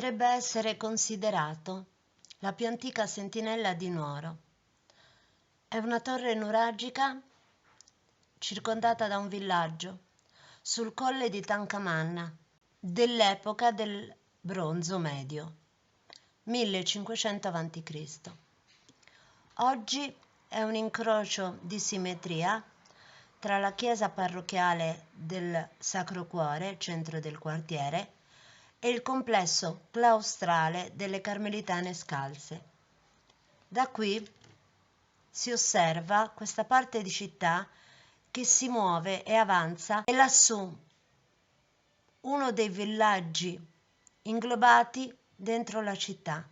potrebbe essere considerato la più antica sentinella di Nuoro. È una torre nuragica circondata da un villaggio sul colle di Tancamanna dell'epoca del Bronzo Medio, 1500 a.C. Oggi è un incrocio di simmetria tra la chiesa parrocchiale del Sacro Cuore, centro del quartiere, e il complesso claustrale delle Carmelitane Scalze. Da qui si osserva questa parte di città che si muove e avanza, e lassù uno dei villaggi inglobati dentro la città.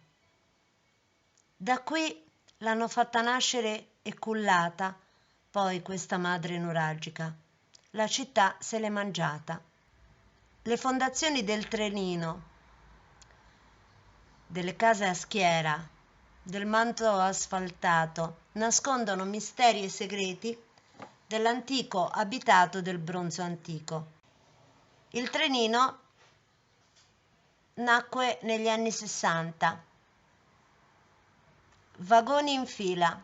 Da qui l'hanno fatta nascere e cullata poi questa madre nuragica. La città se l'è mangiata. Le fondazioni del Trenino, delle case a schiera, del manto asfaltato nascondono misteri e segreti dell'antico abitato del Bronzo Antico. Il Trenino nacque negli anni 60, vagoni in fila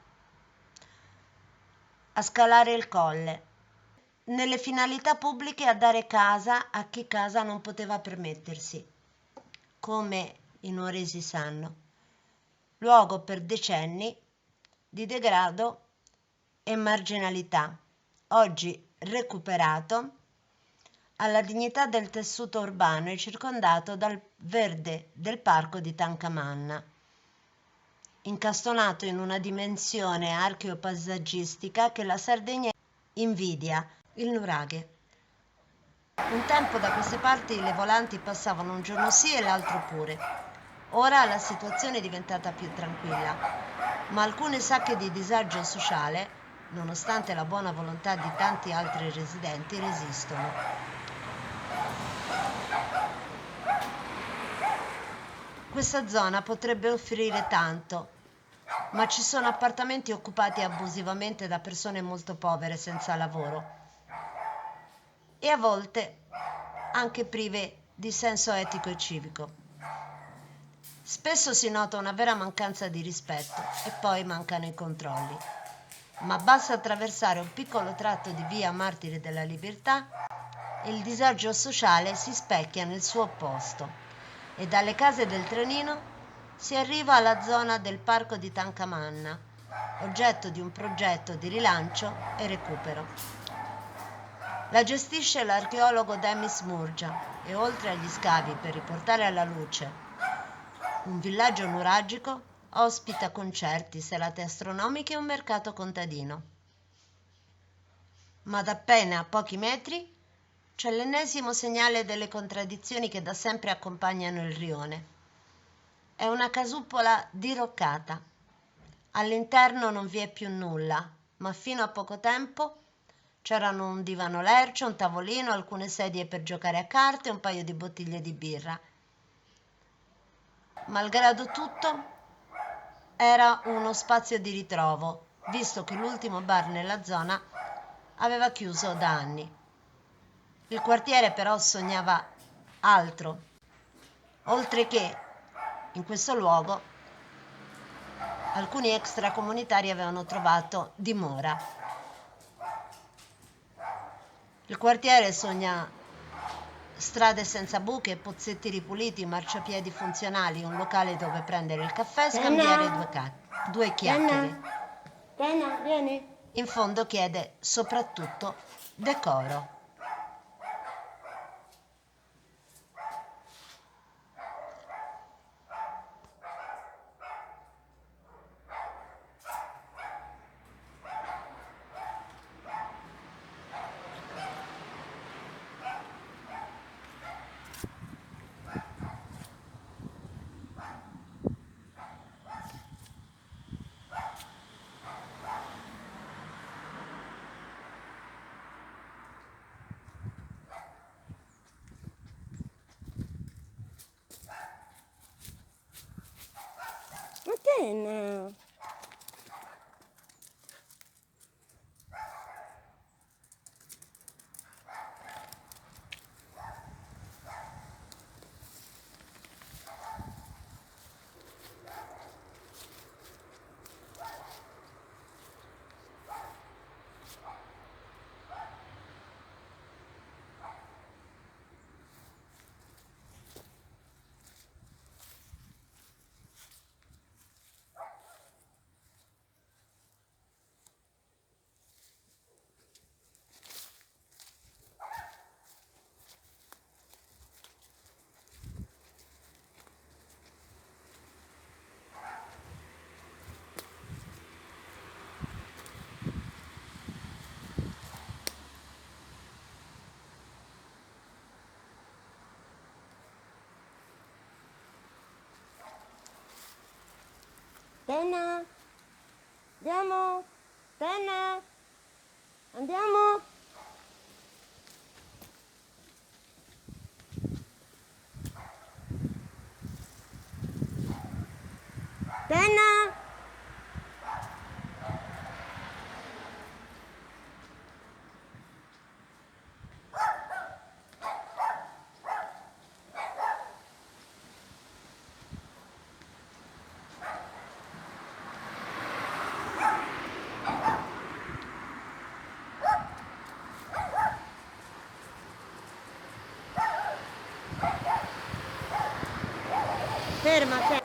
a scalare il colle, nelle finalità pubbliche a dare casa a chi casa non poteva permettersi, come i nuoresi sanno, luogo per decenni di degrado e marginalità, oggi recuperato alla dignità del tessuto urbano e circondato dal verde del parco di Tancamanna, incastonato in una dimensione archeopaesaggistica che la Sardegna invidia, il nuraghe. Un tempo da queste parti le volanti passavano un giorno sì e l'altro pure. Ora la situazione è diventata più tranquilla, ma alcune sacche di disagio sociale, nonostante la buona volontà di tanti altri residenti, resistono. Questa zona potrebbe offrire tanto, ma ci sono appartamenti occupati abusivamente da persone molto povere senza lavoro e a volte anche prive di senso etico e civico. Spesso si nota una vera mancanza di rispetto e poi mancano i controlli. Ma basta attraversare un piccolo tratto di via Martiri della Libertà e il disagio sociale si specchia nel suo opposto, e dalle case del Trenino si arriva alla zona del parco di Tancamanna, oggetto di un progetto di rilancio e recupero. La gestisce l'archeologo Demis Murgia e oltre agli scavi per riportare alla luce un villaggio nuragico, ospita concerti, serate astronomiche e un mercato contadino. Ma da appena pochi metri c'è l'ennesimo segnale delle contraddizioni che da sempre accompagnano il rione. È una casupola diroccata. All'interno non vi è più nulla, ma fino a poco tempo c'erano un divano lercio, un tavolino, alcune sedie per giocare a carte e un paio di bottiglie di birra. Malgrado tutto, era uno spazio di ritrovo, visto che l'ultimo bar nella zona aveva chiuso da anni. Il quartiere però sognava altro, oltre che in questo luogo alcuni extracomunitari avevano trovato dimora. Il quartiere sogna strade senza buche, pozzetti ripuliti, marciapiedi funzionali, un locale dove prendere il caffè e scambiare due chiacchiere. Vieni. In fondo chiede soprattutto decoro. Ma che no? Tenna, andiamo, Tenna, andiamo. Tenna. Ferma,